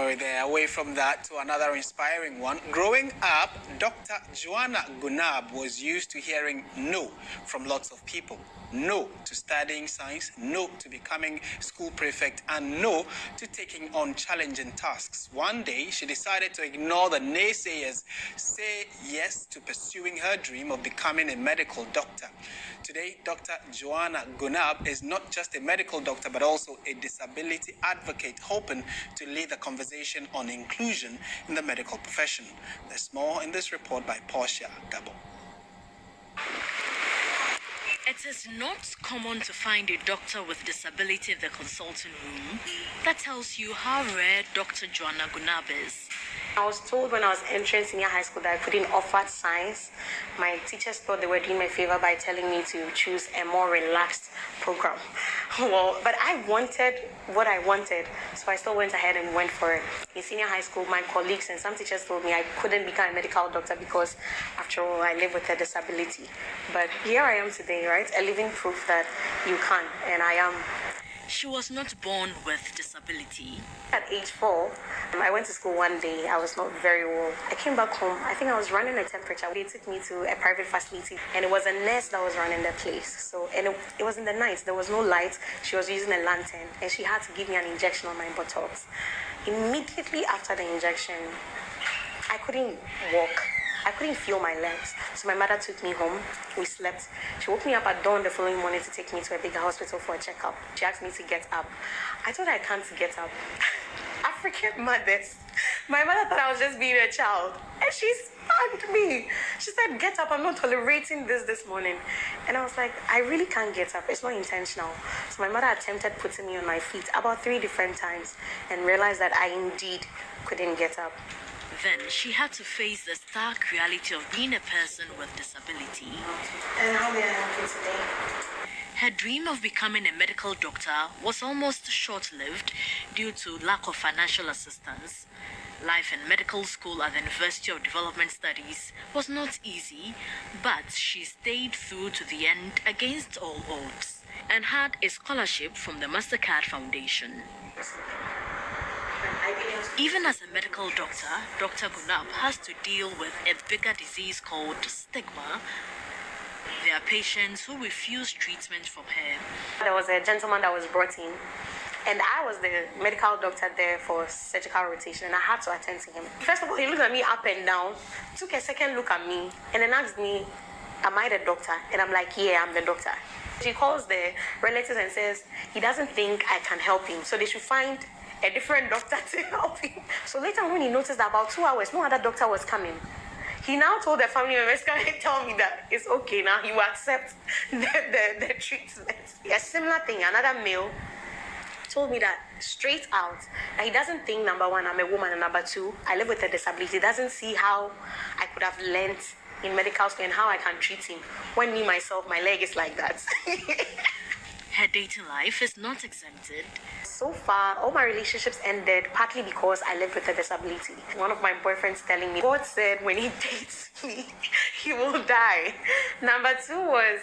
There, away from that to another inspiring one. Growing up, Dr. Joanna Gunab was used to hearing no from lots of people. No to studying science, no to becoming school prefect, and no to taking on challenging tasks. One day, she decided to ignore the naysayers, say yes to pursuing her dream of becoming a medical doctor. Today, Dr. Joanna Gunab is not just a medical doctor, but also a disability advocate, hoping to lead the conversation on inclusion in the medical profession. There's more in this report by Portia Gabor. It is not common to find a doctor with disability in the consulting room. That tells you how rare Dr. Joanna Gunab is. I was told when I was entering senior high school that I couldn't offer science. My teachers thought they were doing me a favor by telling me to choose a more relaxed program. Well, but I wanted what I wanted, so I still went ahead and went for it. In senior high school, my colleagues and some teachers told me I couldn't become a medical doctor because, after all, I live with a disability. But here I am today, right? A living proof that you can, and I am. She was not born with disability. At age 4, I went to school one day. I was not very well. I came back home. I think I was running a temperature. They took me to a private facility, and it was a nurse that was running the place. It was in the night. There was no light. She was using a lantern, and she had to give me an injection on my buttocks. Immediately after the injection, I couldn't walk. I couldn't feel my legs. So my mother took me home. We slept. She woke me up at dawn the following morning to take me to a bigger hospital for a checkup. She asked me to get up. I told her I can't get up. African mothers. My mother thought I was just being a child. And she spanked me. She said, get up. I'm not tolerating this morning. And I was like, I really can't get up. It's not intentional. So my mother attempted putting me on my feet about 3 different times and realized that I indeed couldn't get up. Then she had to face the stark reality of being a person with disability. And how may I help you today? Her dream of becoming a medical doctor was almost short-lived due to lack of financial assistance. Life in medical school at the University of Development Studies was not easy, but she stayed through to the end against all odds and had a scholarship from the MasterCard Foundation. Even as a medical doctor, Dr. Gunab has to deal with a bigger disease called stigma. There are patients who refuse treatment from her. There was a gentleman that was brought in, and I was the medical doctor there for surgical rotation, and I had to attend to him. First of all, he looked at me up and down, took a second look at me, and then asked me, am I the doctor? And I'm like, yeah, I'm the doctor. She calls the relatives and says, he doesn't think I can help him, so they should find a different doctor to help him. So later when he noticed that about 2 hours, no other doctor was coming, he now told the family members, can you tell me that it's okay now, he will accept the treatment. A similar thing, another male told me that straight out, that he doesn't think, number one, I'm a woman, and number two, I live with a disability. He doesn't see how I could have learned in medical school and how I can treat him when me, myself, my leg is like that. Her dating life is not exempted. So far, all my relationships ended partly because I lived with a disability. One of my boyfriends telling me, God said when he dates me, he will die. Number 2 was,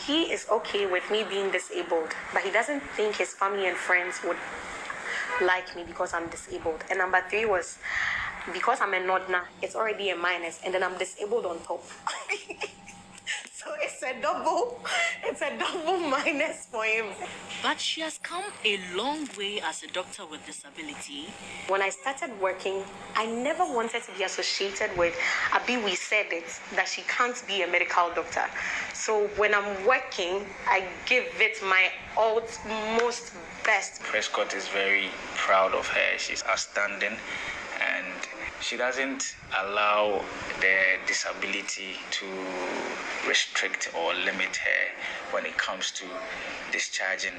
he is okay with me being disabled, but he doesn't think his family and friends would like me because I'm disabled. And number 3 was, because I'm a nodna, it's already a minus, and then I'm disabled on top. So it's a double minus for him. But she has come a long way as a doctor with disability. When I started working, I never wanted to be associated with Abi. We said it, that she can't be a medical doctor. So when I'm working, I give it my utmost best. Prescott is very proud of her. She's outstanding, and she doesn't allow the disability to restrict or limit her when it comes to discharging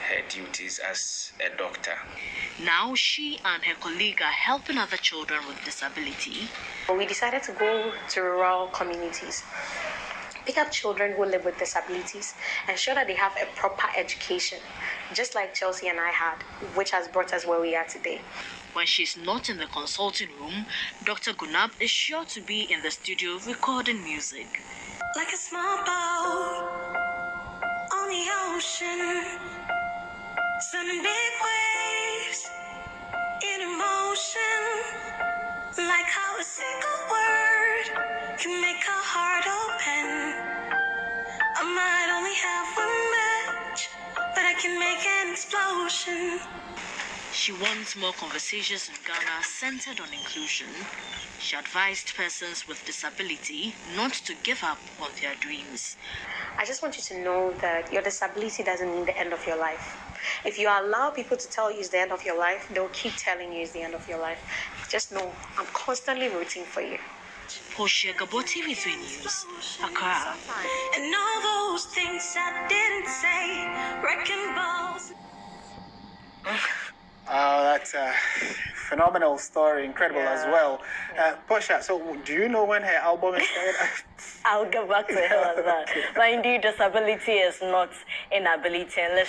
her duties as a doctor. Now she and her colleague are helping other children with disability. We decided to go to rural communities, pick up children who live with disabilities, ensure that they have a proper education, just like Chelsea and I had, which has brought us where we are today. When she's not in the consulting room, Dr. Gunab is sure to be in the studio recording music. Like a small boat on the ocean, sending big waves in a moment. single word can make a heart open. I might only have one match, but I can make an explosion. She wants more conversations in Ghana centered on inclusion. She advised persons with disability not to give up on their dreams. I just want you to know that your disability doesn't mean the end of your life. If you allow people to tell you it's the end of your life, they'll keep telling you it's the end of your life. Just know I'm constantly rooting for you. Portia Gabor, TV3 News, Accra. And all those things I didn't say, wrecking balls. Oh, that's a phenomenal story, incredible as well. Portia, so do you know when her album is coming? I'll get back to her on that. But indeed, disability is not inability. And let's